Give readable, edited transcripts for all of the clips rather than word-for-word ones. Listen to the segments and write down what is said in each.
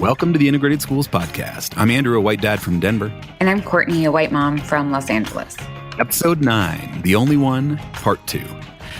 Welcome to the Integrated Schools Podcast. I'm Andrew, a white dad from Denver. And I'm Courtney, a white mom from Los Angeles. Episode 9, The Only One, Part 2.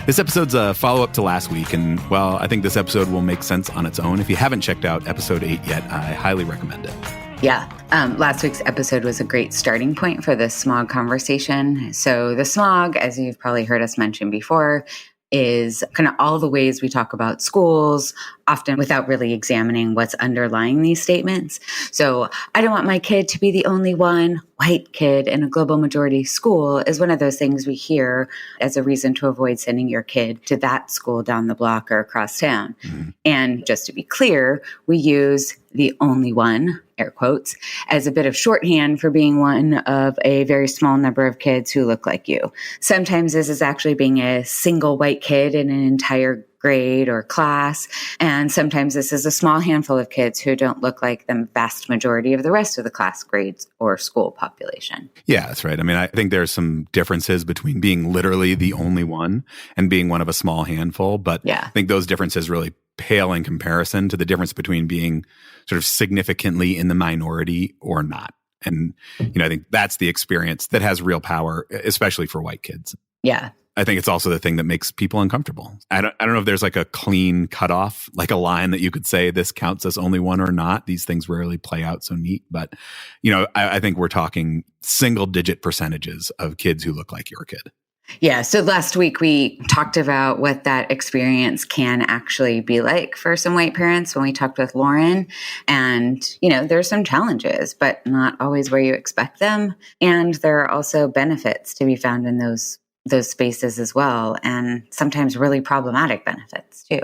This episode's a follow-up to last week, and, well, I think this episode will make sense on its own. If you haven't checked out episode 8 yet, I highly recommend it. Yeah. Last week's episode was a great starting point for the SMOG conversation. So the SMOG, as you've probably heard us mention before, is kind of all the ways we talk about schools, often without really examining what's underlying these statements. So I don't want my kid to be the only one white kid in a global majority school is one of those things we hear as a reason to avoid sending your kid to that school down the block or across town. Mm-hmm. And just to be clear, we use the only one, air quotes, as a bit of shorthand for being one of a very small number of kids who look like you. Sometimes this is actually being a single white kid in an entire grade or class. And sometimes this is a small handful of kids who don't look like the vast majority of the rest of the class, grades, or school population. Yeah, that's right. I mean, I think there's some differences between being literally the only one and being one of a small handful. But yeah. I think those differences really pale in comparison to the difference between being sort of significantly in the minority or not. And, I think that's the experience that has real power, especially for white kids. Yeah. I think it's also the thing that makes people uncomfortable. I don't know if there's like a clean cutoff, like a line that you could say this counts as only one or not. These things rarely play out so neat. But, I think we're talking single digit percentages of kids who look like your kid. Yeah. So last week we talked about what that experience can actually be like for some white parents when we talked with Lauren. And, there's some challenges, but not always where you expect them. And there are also benefits to be found in those spaces as well. And sometimes really problematic benefits too.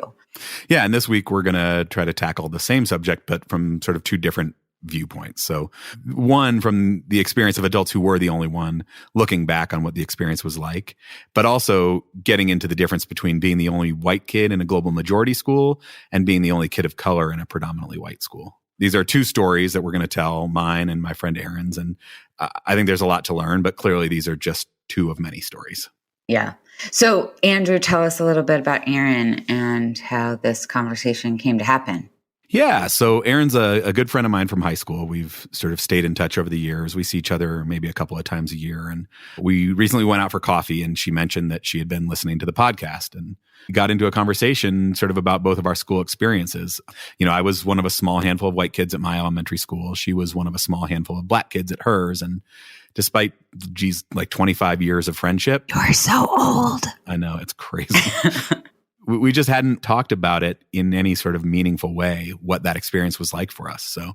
Yeah. And this week we're going to try to tackle the same subject, but from sort of two different viewpoints. So one, from the experience of adults who were the only one, looking back on what the experience was like, but also getting into the difference between being the only white kid in a global majority school and being the only kid of color in a predominantly white school. These are two stories that we're going to tell, mine and my friend Erin's. And I think there's a lot to learn, but clearly these are just two of many stories. Yeah. So Andrew, tell us a little bit about Erin and how this conversation came to happen. Yeah. So Erin's a good friend of mine from high school. We've sort of stayed in touch over the years. We see each other maybe a couple of times a year. And we recently went out for coffee and she mentioned that she had been listening to the podcast and got into a conversation sort of about both of our school experiences. I was one of a small handful of white kids at my elementary school. She was one of a small handful of black kids at hers. And despite, like 25 years of friendship. You're so old. I know, it's crazy. We just hadn't talked about it in any sort of meaningful way, what that experience was like for us. So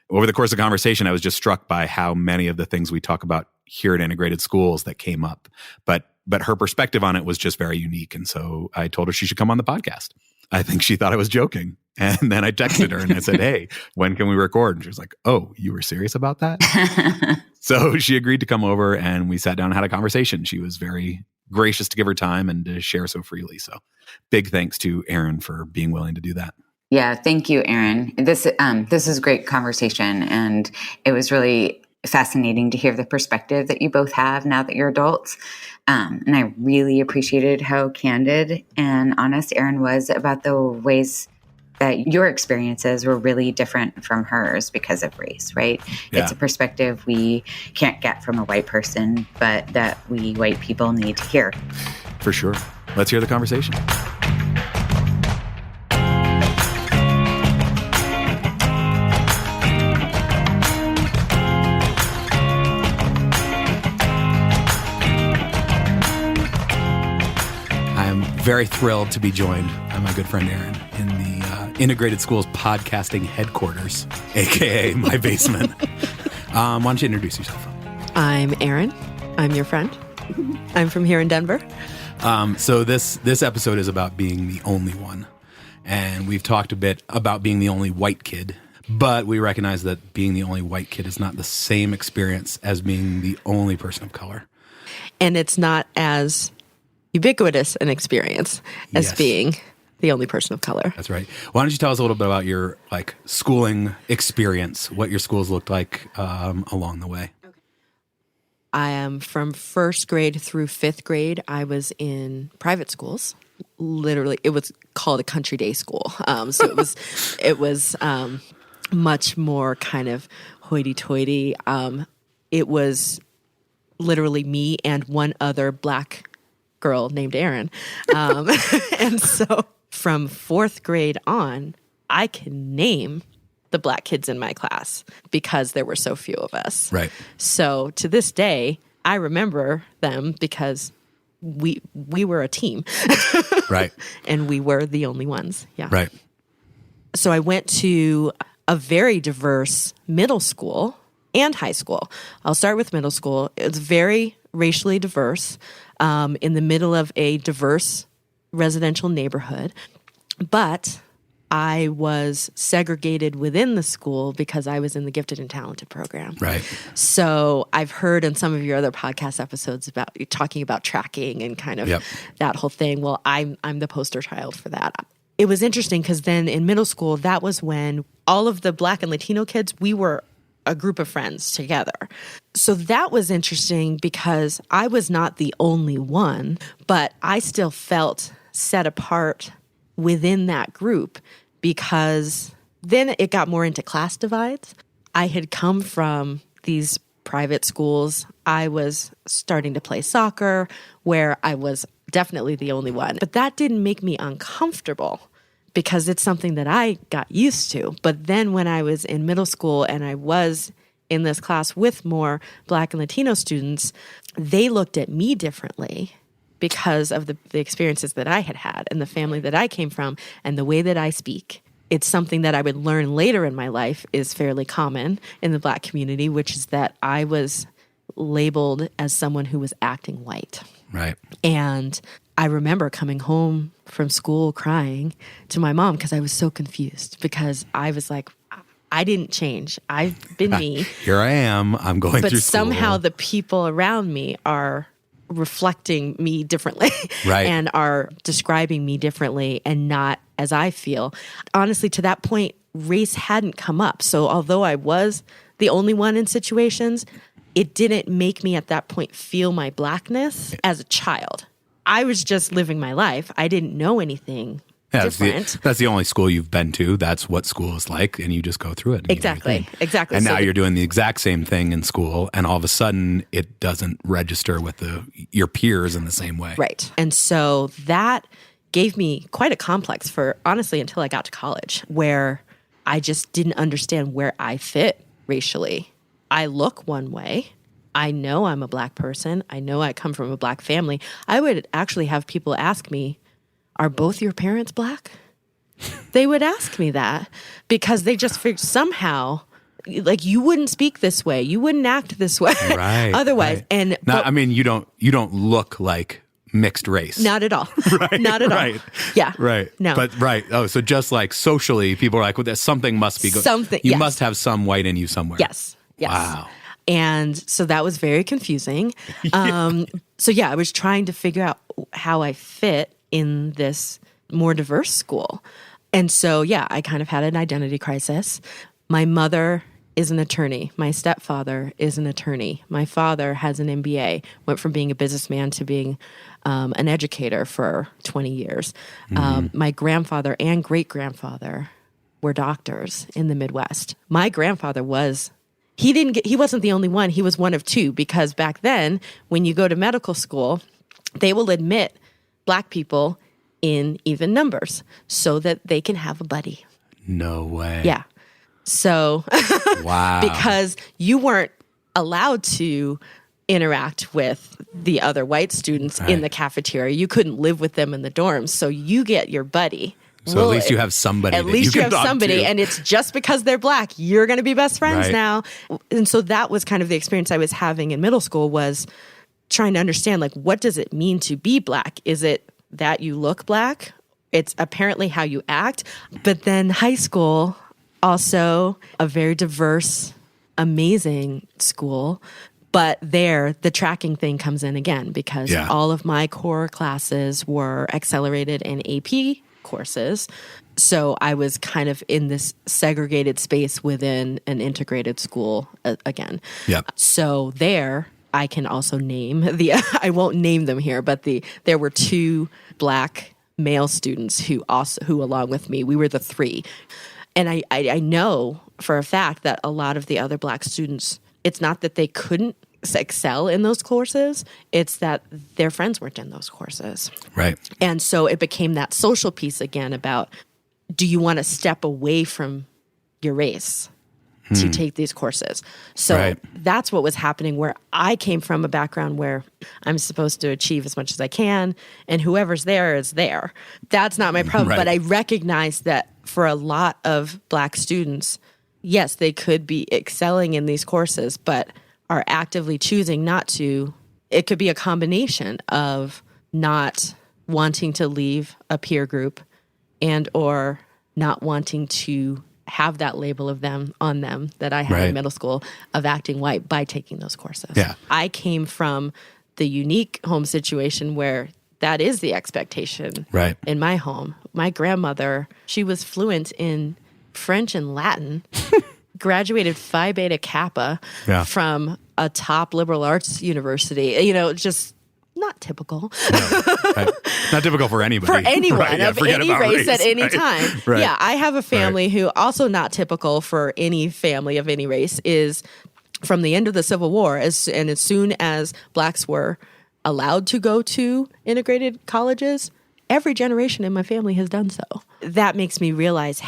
over the course of the conversation, I was just struck by how many of the things we talk about here at Integrated Schools that came up. But her perspective on it was just very unique. And so I told her she should come on the podcast. I think she thought I was joking. And then I texted her and I said, hey, when can we record? And she was like, oh, you were serious about that? So she agreed to come over and we sat down and had a conversation. She was very gracious to give her time and to share so freely. So big thanks to Erin for being willing to do that. Yeah, thank you, Erin. This is a great conversation. And it was really fascinating to hear the perspective that you both have now that you're adults. And I really appreciated how candid and honest Erin was about the ways that your experiences were really different from hers because of race, right? Yeah. It's a perspective we can't get from a white person, but that we white people need to hear. For sure. Let's hear the conversation. I'm very thrilled to be joined by my good friend Erin in the Integrated Schools podcasting headquarters, aka my basement. Why don't you introduce yourself? I'm Erin. I'm your friend. I'm from here in Denver. So this episode is about being the only one. And we've talked a bit about being the only white kid, but we recognize that being the only white kid is not the same experience as being the only person of color. And it's not as ubiquitous an experience as being the only person of color. That's right. Why don't you tell us a little bit about your schooling experience, what your schools looked like along the way? Okay. I am from first grade through fifth grade. I was in private schools. Literally, it was called a country day school. So it was much more kind of hoity-toity. It was literally me and one other Black girl named Erin. And so from 4th grade on, I can name the Black kids in my class because there were so few of us. Right. So to this day, I remember them because we were a team. Right. And we were the only ones. Yeah. Right. So I went to a very diverse middle school and high school. I'll start with middle school. It's very racially diverse, in the middle of a diverse residential neighborhood. But I was segregated within the school because I was in the gifted and talented program. Right. So I've heard in some of your other podcast episodes about you talking about tracking and kind of that whole thing. Well, I'm the poster child for that. It was interesting because then in middle school, that was when all of the Black and Latino kids, we were a group of friends together. So that was interesting because I was not the only one, but I still felt set apart within that group because then it got more into class divides. I had come from these private schools. I was starting to play soccer where I was definitely the only one, but that didn't make me uncomfortable because it's something that I got used to. But then when I was in middle school and I was in this class with more Black and Latino students, they looked at me differently because of the experiences that I had had and the family that I came from and the way that I speak. It's something that I would learn later in my life is fairly common in the Black community, which is that I was labeled as someone who was acting white. Right. And I remember coming home from school crying to my mom because I was so confused because I was like, I didn't change. I've been me. Here I am. I'm going through school. But somehow the people around me are reflecting me differently right. and are describing me differently and not as I feel. Honestly, to that point, race hadn't come up. So although I was the only one in situations, it didn't make me at that point feel my Blackness as a child. I was just living my life. I didn't know anything different. That's the only school you've been to. That's what school is like, and you just go through it. Exactly. And so now you're doing the exact same thing in school, and all of a sudden it doesn't register with your peers in the same way. Right. And so that gave me quite a complex for, honestly, until I got to college, where I just didn't understand where I fit racially. I look one way. I know I'm a Black person. I know I come from a Black family. I would actually have people ask me, are both your parents Black? They would ask me that because they just figured somehow, like, you wouldn't speak this way. You wouldn't act this way otherwise. Right. And I mean, you don't look like mixed race. Not at all. Right. Not at all. Yeah. Right. No. But right. Oh, so just like socially, people are like, well, something must be good. Something. You yes. must have some white in you somewhere. Yes. Yes. Wow. And so that was very confusing. So yeah, I was trying to figure out how I fit in this more diverse school. And so, yeah, I kind of had an identity crisis. My mother is an attorney. My stepfather is an attorney. My father has an MBA, went from being a businessman to being an educator for 20 years. My grandfather and great-grandfather were doctors in the Midwest. My grandfather he wasn't the only one. He was one of two, because back then, when you go to medical school, they will admit Black people in even numbers so that they can have a buddy. No way. Yeah. So, wow. Because you weren't allowed to interact with the other white students in the cafeteria. You couldn't live with them in the dorms. So you get your buddy. So at least you have somebody. At least you have somebody, to. And it's just because they're Black, you're going to be best friends right. now. And so that was kind of the experience I was having in middle school, was trying to understand, like, what does it mean to be Black? Is it that you look Black? It's apparently how you act. But then high school, also a very diverse, amazing school. But there, the tracking thing comes in again, because all of my core classes were accelerated and AP courses. So I was kind of in this segregated space within an integrated school again. Yep. So there, I can also name I won't name them here, but there were two Black male students who along with me, we were the three. And I know for a fact that a lot of the other Black students, it's not that they couldn't excel in those courses, it's that their friends weren't in those courses. Right. And so it became that social piece again about, do you want to step away from your race to take these courses? So that's what was happening, where I came from a background where I'm supposed to achieve as much as I can, and whoever's there is there. That's not my problem. But I recognize that for a lot of Black students, yes, they could be excelling in these courses, but are actively choosing not to. It could be a combination of not wanting to leave a peer group and or not wanting to have that label of them on them that I had in middle school of acting white by taking those courses. Yeah. I came from the unique home situation where that is the expectation in my home. My grandmother, she was fluent in French and Latin, graduated Phi Beta Kappa from a top liberal arts university. You know, just not typical. Not typical for anybody. For anyone of any race at any time. Yeah, I have a family who also not typical for any family of any race is from the end of the Civil War, and as soon as Blacks were allowed to go to integrated colleges, every generation in my family has done so. That makes me realize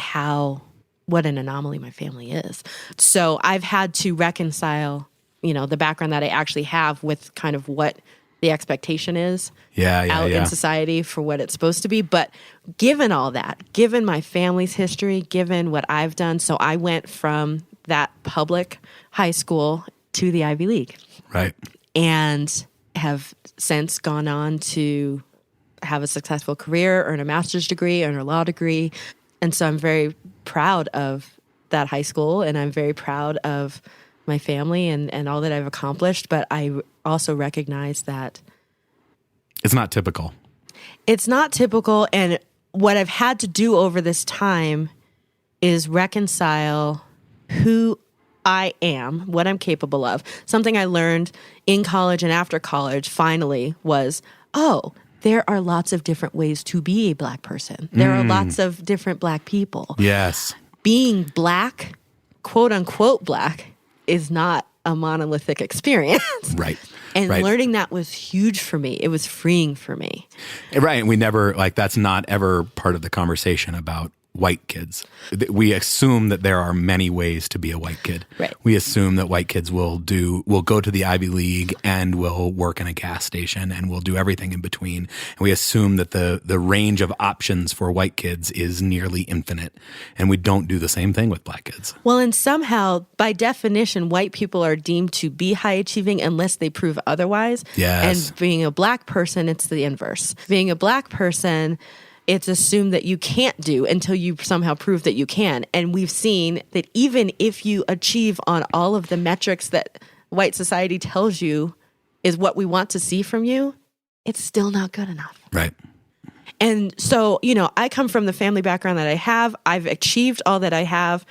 what an anomaly my family is. So I've had to reconcile, the background that I actually have with kind of what the expectation is out in society for what it's supposed to be. But given all that, given my family's history, given what I've done, so I went from that public high school to the Ivy League. Right. And have since gone on to have a successful career, earn a master's degree, earn a law degree. And so I'm very proud of that high school, and I'm very proud of my family and all that I've accomplished. But I also recognize that it's not typical. It's not typical. And what I've had to do over this time is reconcile who I am, what I'm capable of. Something I learned in college and after college finally was, there are lots of different ways to be a Black person. There are lots of different Black people. Yes. Being Black, quote unquote Black, is not a monolithic experience. Right. And learning that was huge for me. It was freeing for me. Right. And we never, that's not ever part of the conversation about white kids. We assume that there are many ways to be a white kid. Right. We assume that white kids will go to the Ivy League and will work in a gas station and will do everything in between. And we assume that the range of options for white kids is nearly infinite. And we don't do the same thing with Black kids. Well, and somehow, by definition, white people are deemed to be high achieving unless they prove otherwise. Yes. And being a Black person, it's the inverse. Being a Black person, it's assumed that you can't do until you somehow prove that you can. And we've seen that even if you achieve on all of the metrics that white society tells you is what we want to see from you, it's still not good enough. Right. And so, I come from the family background that I have. I've achieved all that I have,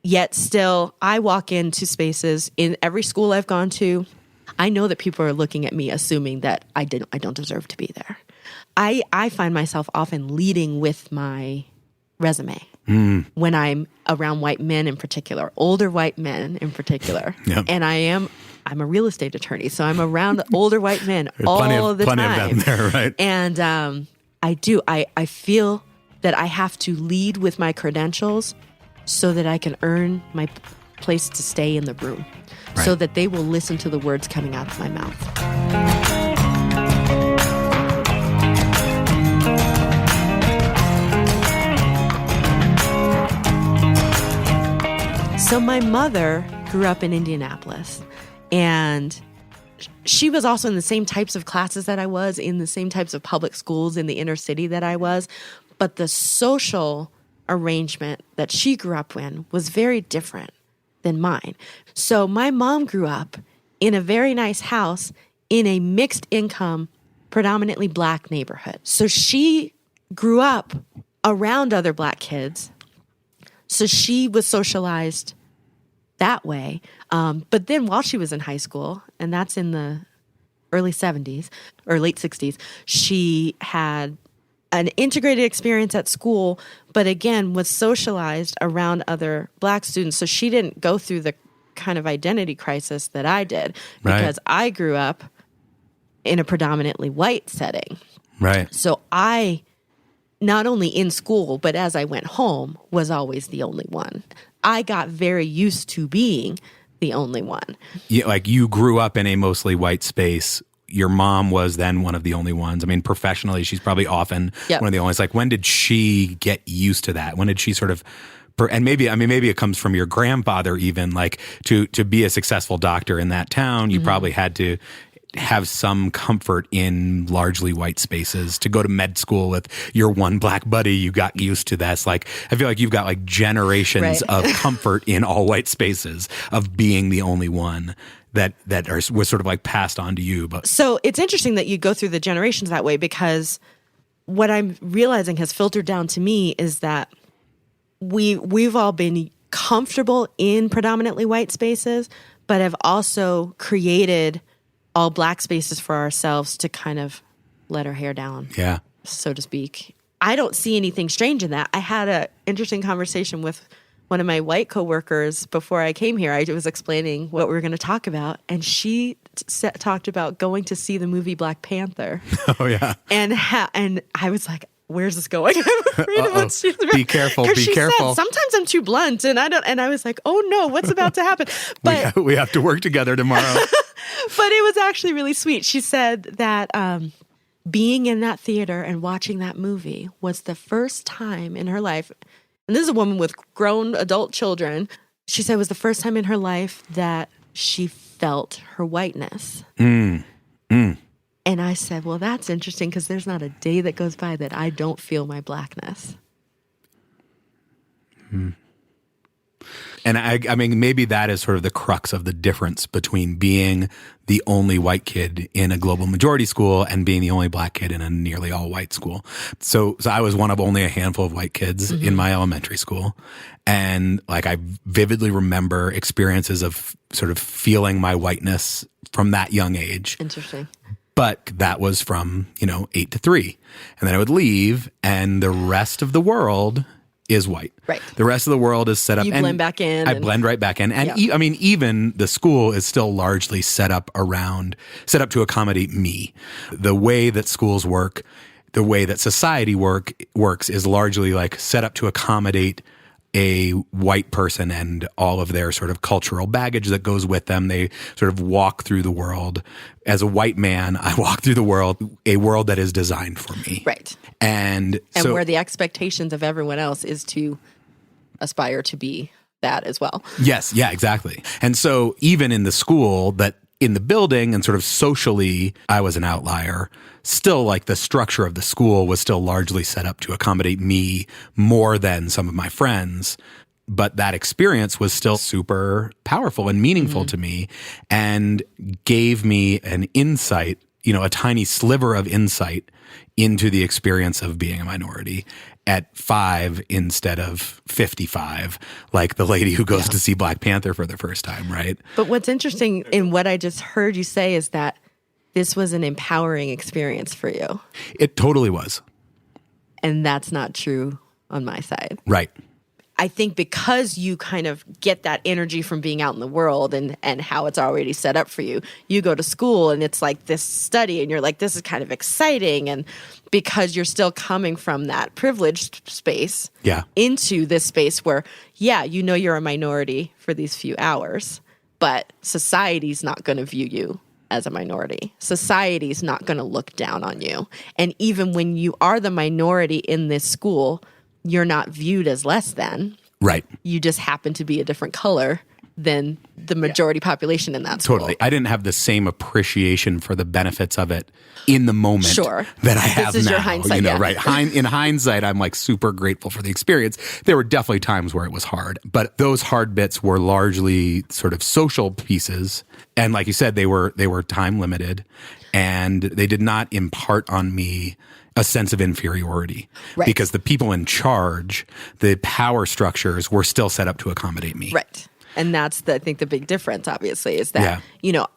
yet still I walk into spaces in every school I've gone to. I know that people are looking at me assuming that I don't deserve to be there. I find myself often leading with my resume when I'm around white men in particular, older white men in particular. Yep. And I'm a real estate attorney, so I'm around older white men all the time. Plenty of them there, right? And I feel that I have to lead with my credentials so that I can earn my place to stay in the room, so that they will listen to the words coming out of my mouth. So my mother grew up in Indianapolis, and she was also in the same types of classes that I was, in the same types of public schools in the inner city that I was. But the social arrangement that she grew up in was very different than mine. So my mom grew up in a very nice house in a mixed income, predominantly Black neighborhood. So she grew up around other Black kids. So she was socialized that way. But then while she was in high school, and that's in the early 70s or late 60s, she had an integrated experience at school, but again, was socialized around other Black students. So she didn't go through the kind of identity crisis that I did because I grew up in a predominantly white setting. Right. So I, not only in school, but as I went home, was always the only one. I got very used to being the only one. Yeah, like you grew up in a mostly white space. Your mom was then one of the only ones. I mean, professionally, she's probably often one of the only ones. Like, when did she get used to that? When did she sort of, and maybe it comes from your grandfather even, like to be a successful doctor in that town, you probably had to have some comfort in largely white spaces. To go to med school with your one Black buddy, you got used to this. Like, I feel like you've got like generations of comfort in all white spaces of being the only one that was sort of like passed on to you. But so it's interesting that you go through the generations that way, because what I'm realizing has filtered down to me is that we've all been comfortable in predominantly white spaces, but have also created all Black spaces for ourselves to kind of let our hair down, so to speak. I don't see anything strange in that. I had an interesting conversation with one of my white coworkers before I came here. I was explaining what we were going to talk about, and she talked about going to see the movie Black Panther. Oh yeah, and I was like, "Where's this going?" I'm afraid of what she's about. Be careful. Be careful. Said, sometimes I'm too blunt, and I don't. And I was like, "Oh no, what's about to happen?" But we have to work together tomorrow. But it was actually really sweet. She said that being in that theater and watching that movie was the first time in her life. And this is a woman with grown adult children. She said it was the first time in her life that she felt her whiteness. And I said, well, that's interesting, because there's not a day that goes by that I don't feel my Blackness. And I mean, maybe that is sort of the crux of the difference between being the only white kid in a global majority school and being the only Black kid in a nearly all white school. So I was one of only a handful of white kids in my elementary school. And like, I vividly remember experiences of sort of feeling my whiteness from that young age. Interesting. But that was from, 8 to 3. And then I would leave, and the rest of the world is white. Right. The rest of the world is set up. You blend back in. I blend right back in. And I mean, even the school is still largely set up to accommodate me. The way that schools work, the way that society works is largely like set up to accommodate a white person and all of their sort of cultural baggage that goes with them. They sort of walk through the world. As a white man, I walk through the world, a world that is designed for me. Right. And so, where the expectations of everyone else is to aspire to be that as well. Yes. Yeah, exactly. And so even in the school, that in the building and sort of socially, I was an outlier. Still, like, the structure of the school was still largely set up to accommodate me more than some of my friends. But that experience was still super powerful and meaningful to me, and gave me an insight, a tiny sliver of insight into the experience of being a minority at 5 instead of 55, like the lady who goes to see Black Panther for the first time, right? But what's interesting in what I just heard you say is that this was an empowering experience for you. It totally was. And that's not true on my side. Right. I think because you kind of get that energy from being out in the world and how it's already set up for you, you go to school and it's like this study and you're like, this is kind of exciting. And because you're still coming from that privileged space into this space where, you're a minority for these few hours, but society's not going to view you as a minority. Society's not going to look down on you. And even when you are the minority in this school, you're not viewed as less than. Right. You just happen to be a different color than the majority population in that school. Totally. I didn't have the same appreciation for the benefits of it in the moment that I have this is now. Your hindsight, right. In hindsight, I'm like super grateful for the experience. There were definitely times where it was hard, but those hard bits were largely sort of social pieces. And like you said, they were time limited, and they did not impart on me a sense of inferiority, because the people in charge, the power structures, were still set up to accommodate me. Right. And that's, I think, the big difference, obviously, is that,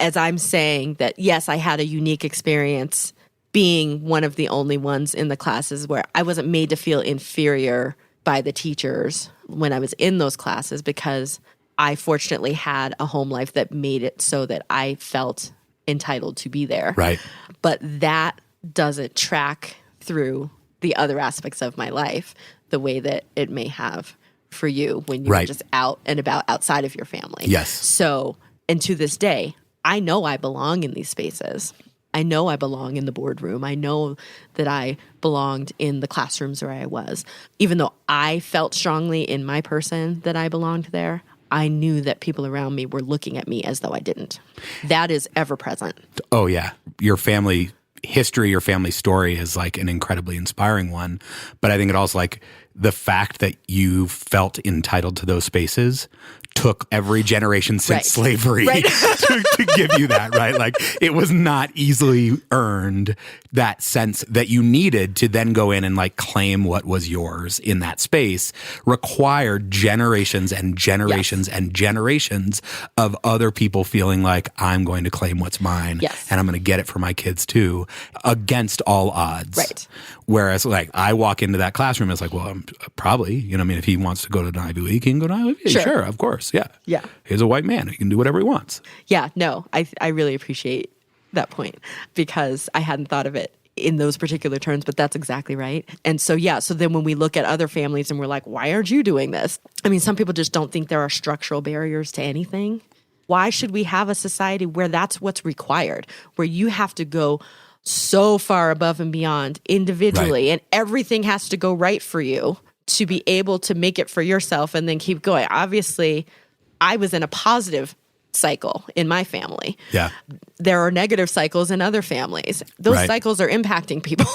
as I'm saying that, yes, I had a unique experience being one of the only ones in the classes where I wasn't made to feel inferior by the teachers when I was in those classes, because I fortunately had a home life that made it so that I felt entitled to be there. Right. But that doesn't track through the other aspects of my life the way that it may have for you when you're just out and about outside of your family. Yes. So, and to this day, I know I belong in these spaces. I know I belong in the boardroom. I know that I belonged in the classrooms where I was. Even though I felt strongly in my person that I belonged there, I knew that people around me were looking at me as though I didn't. That is ever present. Oh, yeah. Your family history, your family story is like an incredibly inspiring one. But I think it also like the fact that you felt entitled to those spaces took every generation since slavery to give you that, right? Like it was not easily earned, that sense that you needed to then go in and like claim what was yours in that space required generations and generations and generations of other people feeling like I'm going to claim what's mine and I'm going to get it for my kids too, against all odds. Right. Whereas like I walk into that classroom, it's like, well, I'm probably, you know, I mean, if he wants to go to an Ivy League, he can go to Ivy League. Sure, of course. Yeah. Yeah. He's a white man. He can do whatever he wants. Yeah. No, I really appreciate that point because I hadn't thought of it in those particular terms, but that's exactly right. And so, so then when we look at other families and we're like, why aren't you doing this? I mean, some people just don't think there are structural barriers to anything. Why should we have a society where that's what's required, where you have to go so far above and beyond individually and everything has to go right for you to be able to make it for yourself and then keep going? Obviously, I was in a positive cycle in my family. Yeah. There are negative cycles in other families. Those cycles are impacting people.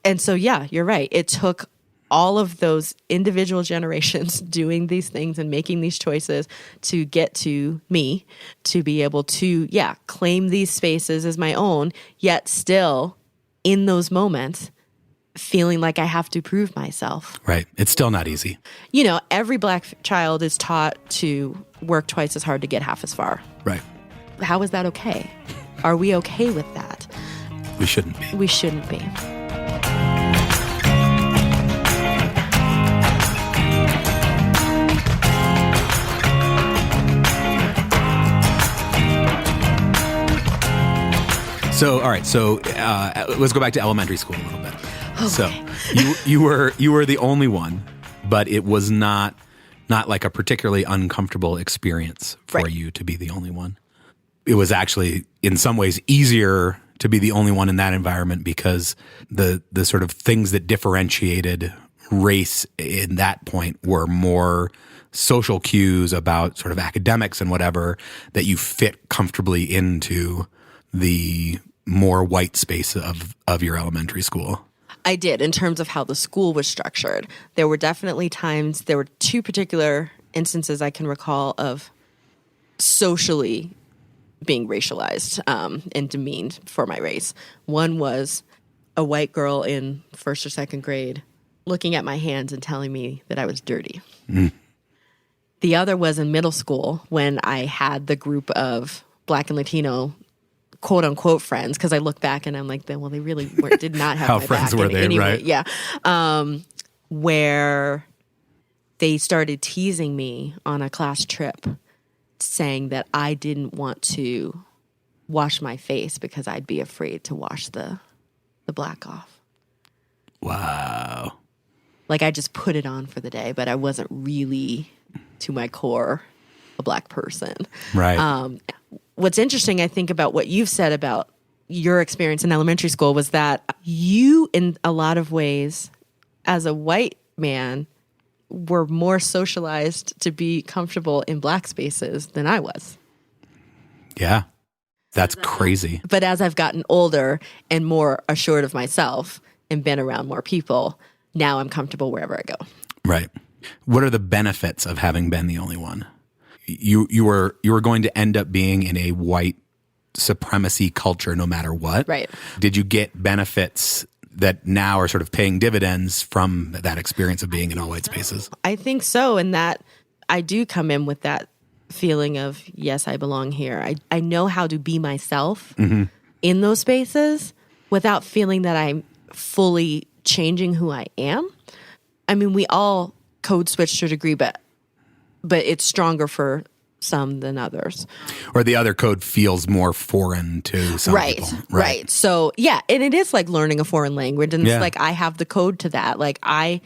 And so, you're right. It took all of those individual generations doing these things and making these choices to get to me, to be able to, claim these spaces as my own, yet still in those moments feeling like I have to prove myself. Right. It's still not easy. You know, every Black child is taught to work twice as hard to get half as far. Right. How is that okay? Are we okay with that? We shouldn't be. We shouldn't be. So, all right. So, let's go back to elementary school a little bit. Okay. So, you were the only one, but it was not like a particularly uncomfortable experience for you to be the only one. It was actually, in some ways, easier to be the only one in that environment because the sort of things that differentiated race in that point were more social cues about sort of academics and whatever that you fit comfortably into the more white space of your elementary school. I did, in terms of how the school was structured. There were definitely times, there were two particular instances I can recall of socially being racialized and demeaned for my race. One was a white girl in first or second grade looking at my hands and telling me that I was dirty. Mm. The other was in middle school when I had the group of Black and Latino quote unquote friends, because I look back and I'm like, well, they really did not have how my friends back were they, anyway. right? Yeah. Where they started teasing me on a class trip, saying that I didn't want to wash my face because I'd be afraid to wash the black off. Wow. Like I just put it on for the day, but I wasn't really, to my core, a Black person. Right. What's interesting, I think, about what you've said about your experience in elementary school was that you, in a lot of ways, as a white man, were more socialized to be comfortable in Black spaces than I was. Yeah. That's crazy. But as I've gotten older and more assured of myself and been around more people, now I'm comfortable wherever I go. Right. What are the benefits of having been the only one? You were going to end up being in a white supremacy culture no matter what. Right. Did you get benefits that now are sort of paying dividends from that experience of being in all white spaces? I think so. And that I do come in with that feeling of, yes, I belong here. I know how to be myself in those spaces. without feeling that I'm fully changing who I am. I mean, we all code switch to a degree, but it's stronger for some than others. Or the other code feels more foreign to some people. Right. So, yeah, and it is like learning a foreign language. And it's like I have the code to that. Like I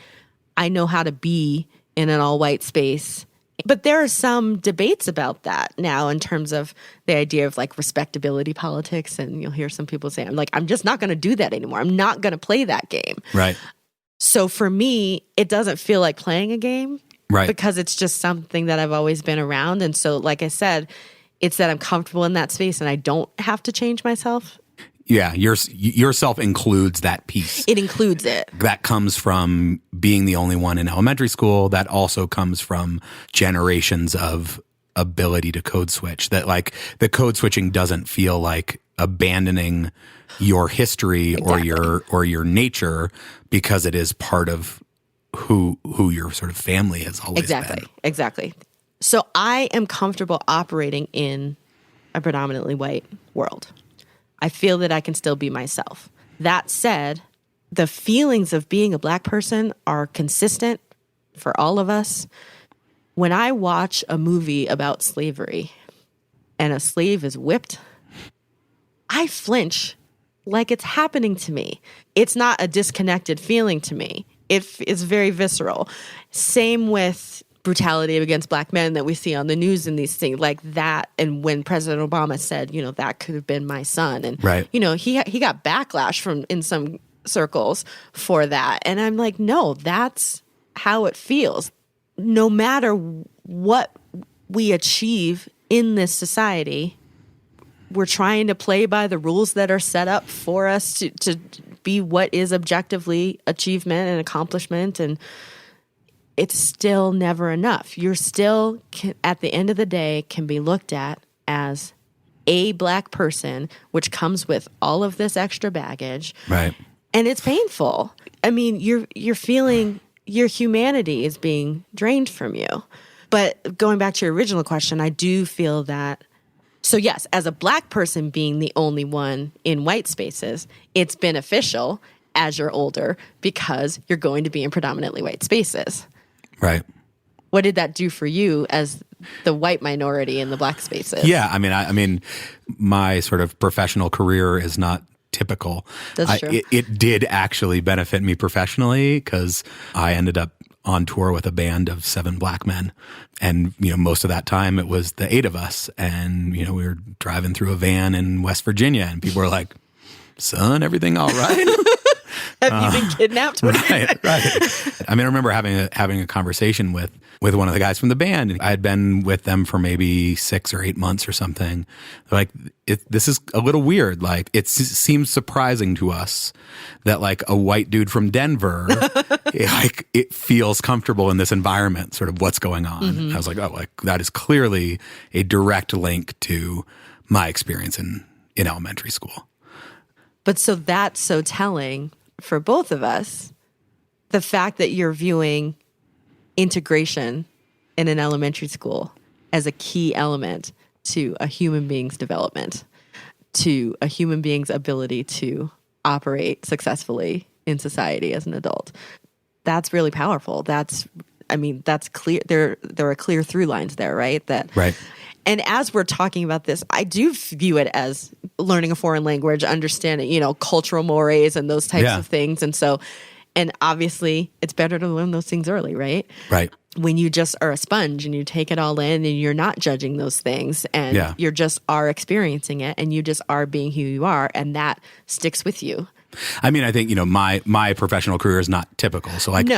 know how to be in an all-white space. But there are some debates about that now in terms of the idea of like respectability politics. And you'll hear some people say, I'm just not going to do that anymore. I'm not going to play that game. Right. So for me, it doesn't feel like playing a game. Right. Because it's just something that I've always been around. And so, like I said, it's that I'm comfortable in that space and I don't have to change myself. Yeah, yourself includes that piece. It includes it. That comes from being the only one in elementary school. That also comes from generations of ability to code switch. That like the code switching doesn't feel like abandoning your history or your nature, because it is part of who your sort of family has always been. Exactly. So I am comfortable operating in a predominantly white world. I feel that I can still be myself. That said, the feelings of being a Black person are consistent for all of us. When I watch a movie about slavery and a slave is whipped, I flinch like it's happening to me. It's not a disconnected feeling to me. It is very visceral. Same with brutality against Black men that we see on the news and these things like that. And when President Obama said, that could have been my son. And, he got backlash in some circles for that. And I'm like, no, that's how it feels. No matter what we achieve in this society, we're trying to play by the rules that are set up for us to be what is objectively achievement and accomplishment, and it's still never enough. You're still, at the end of the day, can be looked at as a Black person, which comes with all of this extra baggage. Right. And it's painful. I mean, you're feeling your humanity is being drained from you. But going back to your original question, I do feel that, so yes, as a Black person being the only one in white spaces, it's beneficial as you're older because you're going to be in predominantly white spaces. Right. What did that do for you as the white minority in the Black spaces? Yeah, I mean, my sort of professional career is not typical. That's true. It did actually benefit me professionally because I ended up on tour with a band of 7 Black men. And, most of that time it was the 8 of us. And, we were driving through a van in West Virginia and people were like, son, everything all right? Have you been kidnapped? Right. I mean, I remember having a conversation with one of the guys from the band. I had been with them for maybe 6 or 8 months or something. They're like, this is a little weird. Like, it seems surprising to us that like a white dude from Denver, it feels comfortable in this environment. Sort of what's going on. Mm-hmm. I was like, that is clearly a direct link to my experience in elementary school. But so that's so telling for both of us, the fact that you're viewing integration in an elementary school as a key element to a human being's development, to a human being's ability to operate successfully in society as an adult. That's really powerful. That's clear. There are clear through lines there, right? Right. And as we're talking about this, I do view it as learning a foreign language, understanding, cultural mores and those types of things. And so, and obviously it's better to learn those things early, right? Right. When you just are a sponge and you take it all in and you're not judging those things and you're just are experiencing it and you just are being who you are, and that sticks with you. I mean, I think, my professional career is not typical. So like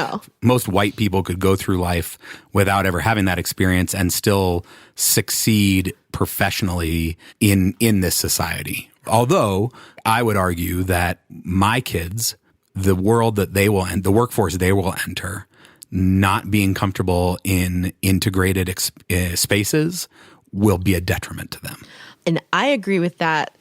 most white people could go through life without ever having that experience and still succeed professionally in this society. Although I would argue that my kids, the world that they will the workforce they will enter, not being comfortable in integrated spaces will be a detriment to them. And I agree with that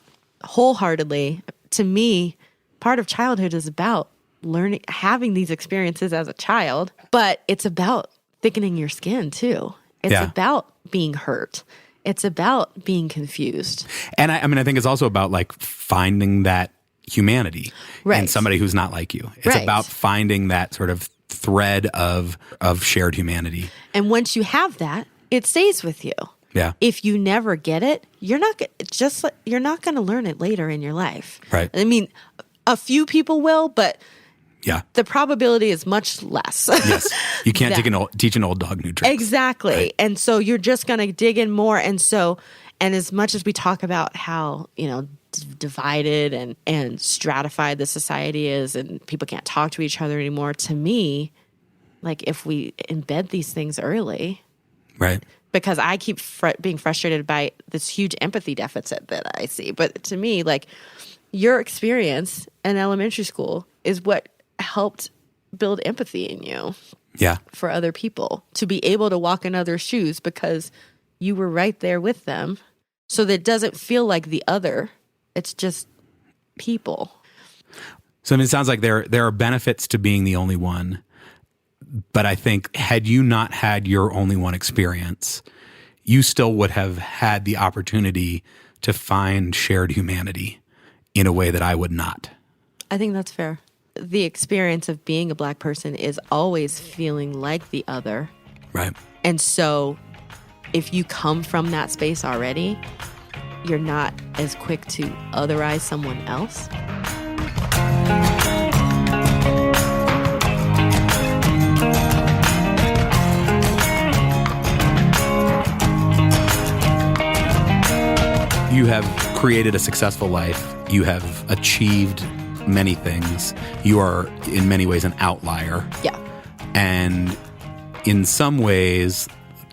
wholeheartedly. To me, part of childhood is about learning, having these experiences as a child, but it's about thickening your skin too. It's about being hurt. It's about being confused. And I think it's also about like finding that humanity in somebody who's not like you. It's about finding that sort of thread of shared humanity. And once you have that, it stays with you. Yeah. If you never get it, you're not going to learn it later in your life. Right. I mean, a few people will, but yeah, the probability is much less. Yes. You can't teach an old dog new tricks. Exactly. Right. And so you're just going to dig in more. And as much as we talk about how, divided and stratified the society is and people can't talk to each other anymore, to me, like if we embed these things early. Right. Because I keep being frustrated by this huge empathy deficit that I see. But to me, like your experience in elementary school is what helped build empathy in you. Yeah. For other people to be able to walk in other shoes because you were right there with them. So that it doesn't feel like the other. It's just people. So it sounds like there are benefits to being the only one. But I think had you not had your only one experience, you still would have had the opportunity to find shared humanity in a way that I would not. I think that's fair. The experience of being a Black person is always feeling like the other. Right. And so if you come from that space already, you're not as quick to otherize someone else. You have created a successful life. You have achieved many things. You are, in many ways, an outlier. Yeah. And in some ways,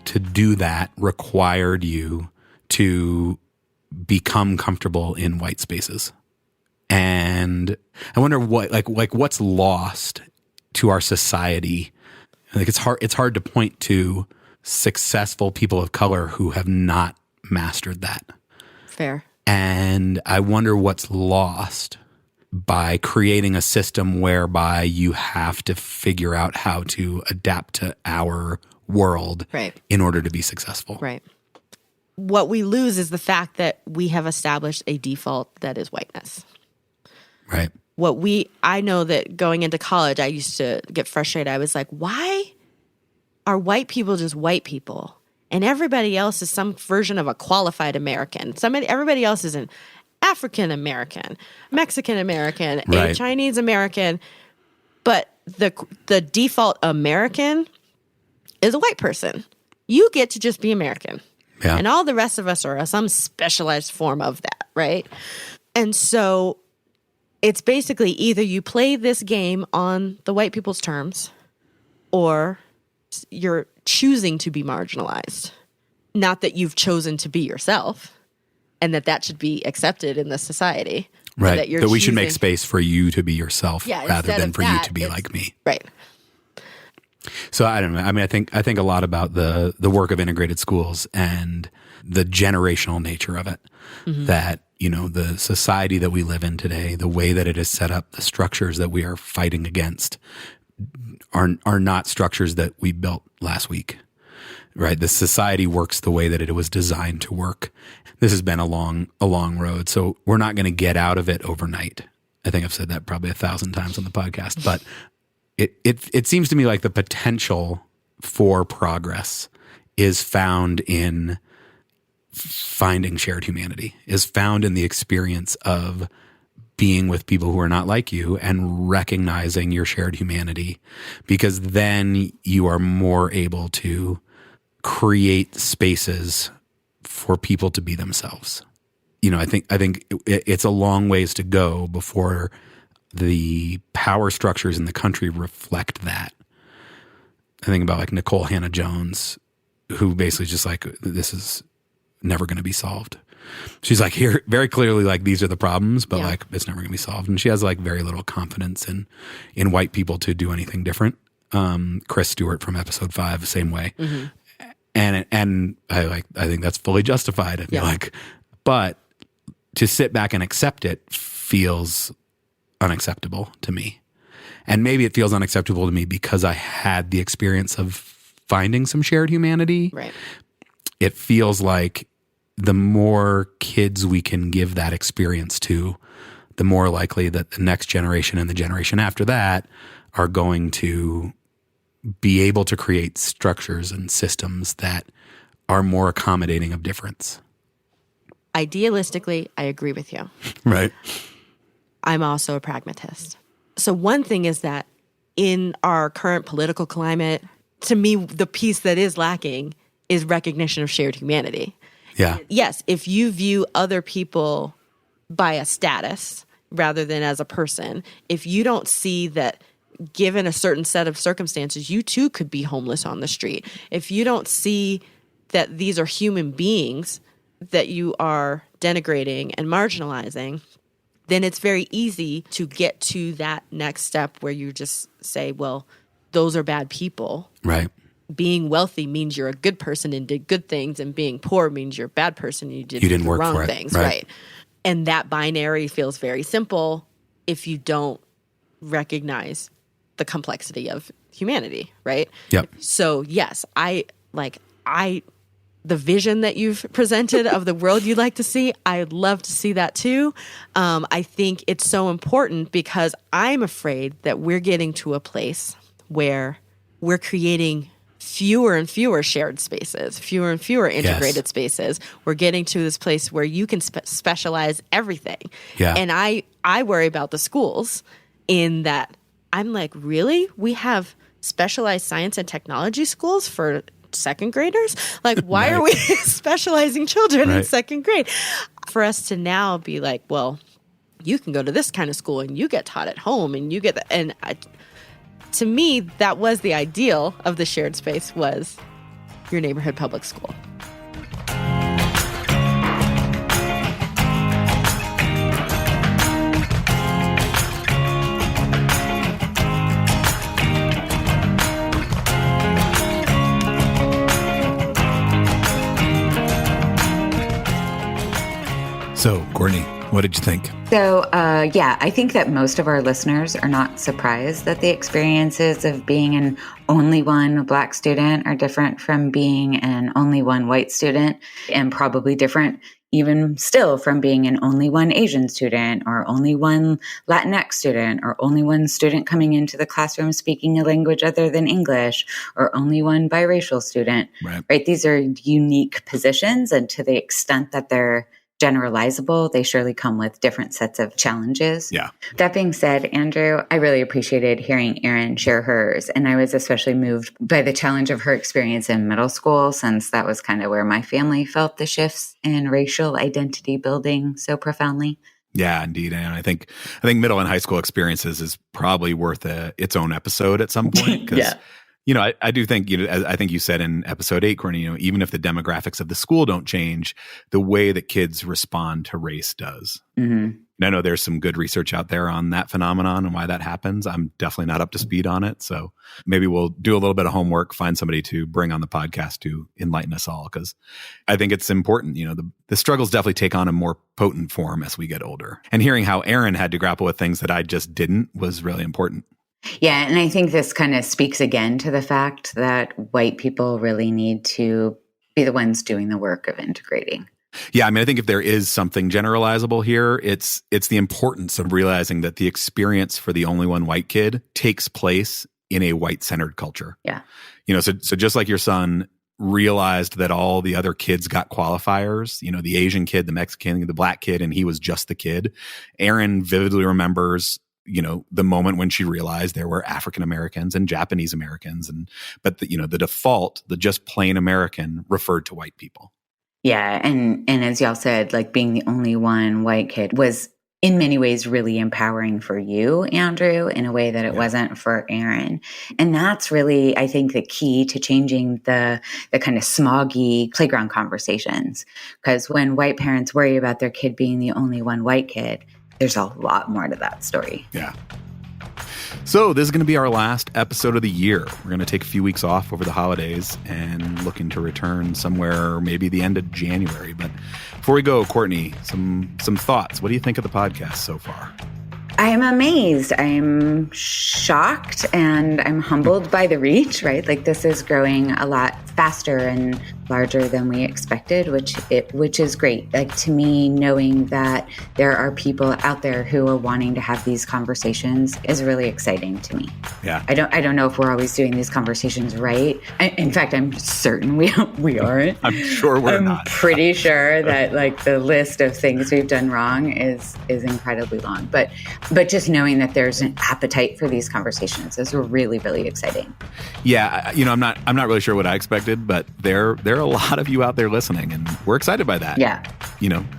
to do that required you to become comfortable in white spaces. And I wonder what's lost to our society. I think it's hard to point to successful people of color who have not mastered that. Fair. And I wonder what's lost by creating a system whereby you have to figure out how to adapt to our world in order to be successful. Right. What we lose is the fact that we have established a default that is whiteness. Right. I know that going into college, I used to get frustrated. I was like, why are white people just white people? And everybody else is some version of a qualified American. Everybody else is an African American, Mexican American, a Chinese American. But the default American is a white person. You get to just be American. Yeah. And all the rest of us are some specialized form of that, right? And so it's basically either you play this game on the white people's terms or you're choosing to be marginalized. Not that you've chosen to be yourself and that should be accepted in this society. Right. That we should make space for you to be yourself rather than for you to be like me. Right. So I don't know. I mean, I think a lot about the work of integrated schools and the generational nature of it. Mm-hmm. That, the society that we live in today, the way that it is set up, the structures that we are fighting against are not structures that we built last week. Right? The society works the way that it was designed to work. This has been a long road. So we're not going to get out of it overnight. I think I've said that probably 1,000 times on the podcast, but it seems to me like the potential for progress is found in finding shared humanity, is found in the experience of being with people who are not like you and recognizing your shared humanity, because then you are more able to create spaces for people to be themselves. I think it's a long ways to go before the power structures in the country reflect that. I think about like Nicole Hannah-Jones, who basically just like, this is never going to be solved. She's like, here, very clearly, like these are the problems, but like it's never going to be solved. And she has like very little confidence in white people to do anything different. Chris Stewart from episode 5, same way. Mm-hmm. And I think that's fully justified. But to sit back and accept it feels unacceptable to me. And maybe it feels unacceptable to me because I had the experience of finding some shared humanity. Right. It feels like the more kids we can give that experience to, the more likely that the next generation and the generation after that are going to be able to create structures and systems that are more accommodating of difference. Idealistically, I agree with you. Right. I'm also a pragmatist. So one thing is that in our current political climate, to me, the piece that is lacking is recognition of shared humanity. Yeah. Yes, if you view other people by a status rather than as a person, if you don't see that given a certain set of circumstances, you too could be homeless on the street. If you don't see that these are human beings that you are denigrating and marginalizing, then it's very easy to get to that next step where you just say, well, those are bad people. Right. Being wealthy means you're a good person and did good things, and being poor means you're a bad person and you didn't work wrong things. Right. And that binary feels very simple if you don't recognize the complexity of humanity, right? Yep. So yes, the vision that you've presented of the world you'd like to see, I'd love to see that too. I think it's so important because I'm afraid that we're getting to a place where we're creating fewer and fewer shared spaces, fewer and fewer integrated spaces. We're getting to this place where you can specialize everything. Yeah. And I worry about the schools in that I'm like, really? We have specialized science and technology schools for second graders? Like, why are we specializing children in second grade? For us to now be like, well, you can go to this kind of school and you get taught at home and you get that. And to me, that was the ideal of the shared space, was your neighborhood public school. So, Courtney, what did you think? So, I think that most of our listeners are not surprised that the experiences of being an only one Black student are different from being an only one white student, and probably different even still from being an only one Asian student or only one Latinx student or only one student coming into the classroom speaking a language other than English or only one biracial student, right? These are unique positions, and to the extent that they're generalizable, they surely come with different sets of challenges. Yeah. That being said, Andrew, I really appreciated hearing Erin share hers, and I was especially moved by the challenge of her experience in middle school, since that was kind of where my family felt the shifts in racial identity building so profoundly. Yeah, indeed. And I think middle and high school experiences is probably worth its own episode at some point. Because, I do think, as I think you said in episode 8, Courtney, even if the demographics of the school don't change, the way that kids respond to race does. Mm-hmm. And I know there's some good research out there on that phenomenon and why that happens. I'm definitely not up to speed on it. So maybe we'll do a little bit of homework, find somebody to bring on the podcast to enlighten us all, because I think it's important. The struggles definitely take on a more potent form as we get older. And hearing how Erin had to grapple with things that I just didn't was really important. Yeah, and I think this kind of speaks again to the fact that white people really need to be the ones doing the work of integrating. Yeah, I think if there is something generalizable here, it's the importance of realizing that the experience for the only one white kid takes place in a white-centered culture. Yeah. So just like your son realized that all the other kids got qualifiers, the Asian kid, the Mexican, the Black kid, and he was just the kid. Erin vividly remembers the moment when she realized there were African Americans and Japanese Americans, but the default, the just plain American, referred to white people. Yeah, and as y'all said, like being the only one white kid was in many ways really empowering for you, Andrew, in a way that it wasn't for Erin. And that's really, I think, the key to changing the kind of smoggy playground conversations. Because when white parents worry about their kid being the only one white kid, there's a lot more to that story. Yeah. So this is going to be our last episode of the year. We're going to take a few weeks off over the holidays and looking to return somewhere maybe the end of January. But before we go, Courtney, some thoughts. What do you think of the podcast so far? I'm amazed. I'm shocked and I'm humbled by the reach, right? Like this is growing a lot faster and larger than we expected, which is great. Like, to me, knowing that there are people out there who are wanting to have these conversations is really exciting to me. Yeah. I don't know if we're always doing these conversations right. In fact, I'm certain we aren't. I'm sure we're not. I'm pretty sure that like the list of things we've done wrong is incredibly long. But just knowing that there's an appetite for these conversations is really, really exciting. Yeah, I'm not really sure what I expected, but there are a lot of you out there listening, and we're excited by that. Yeah.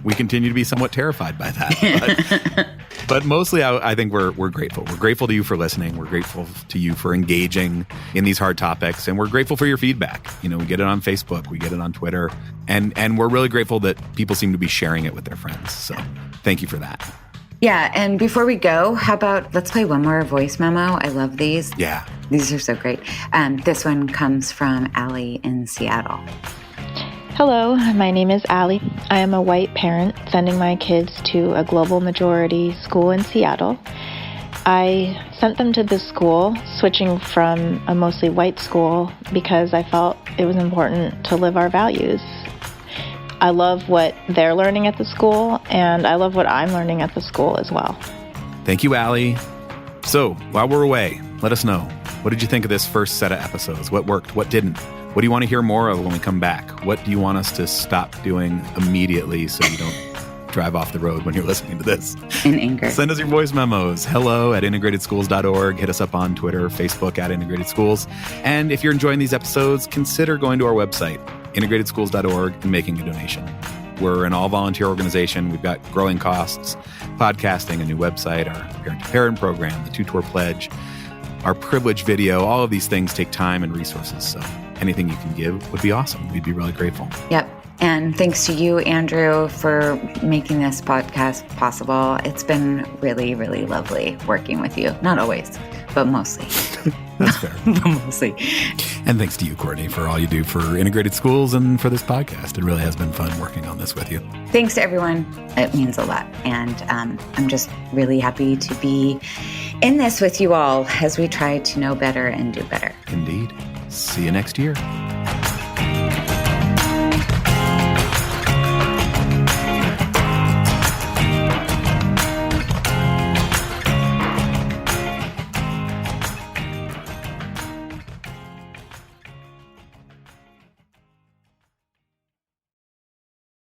We continue to be somewhat terrified by that. But mostly, I think we're grateful. We're grateful to you for listening. We're grateful to you for engaging in these hard topics, and we're grateful for your feedback. We get it on Facebook, we get it on Twitter, and we're really grateful that people seem to be sharing it with their friends. So thank you for that. Yeah, and before we go, how about let's play one more voice memo? I love these. Yeah. These are so great. This one comes from Allie in Seattle. Hello, my name is Allie. I am a white parent sending my kids to a global majority school in Seattle. I sent them to this school, switching from a mostly white school because I felt it was important to live our values. I love what they're learning at the school, and I love what I'm learning at the school as well. Thank you, Allie. So, while we're away, let us know. What did you think of this first set of episodes? What worked? What didn't? What do you want to hear more of when we come back? What do you want us to stop doing immediately so you don't drive off the road when you're listening to this? In anger. Send us your voice memos. hello@integratedschools.org. Hit us up on Twitter, Facebook @IntegratedSchools. And if you're enjoying these episodes, consider going to our website, integratedschools.org, and making a donation. We're an all-volunteer organization. We've got growing costs, podcasting, a new website, our parent-to-parent program, the Tutor Pledge, our privilege video. All of these things take time and resources. So anything you can give would be awesome. We'd be really grateful. Yep. And thanks to you, Andrew, for making this podcast possible. It's been really, really lovely working with you. Not always, but mostly. That's fair. But mostly. And thanks to you, Courtney, for all you do for Integrated Schools and for this podcast. It really has been fun working on this with you. Thanks to everyone. It means a lot. And I'm just really happy to be in this with you all as we try to know better and do better. Indeed. See you next year.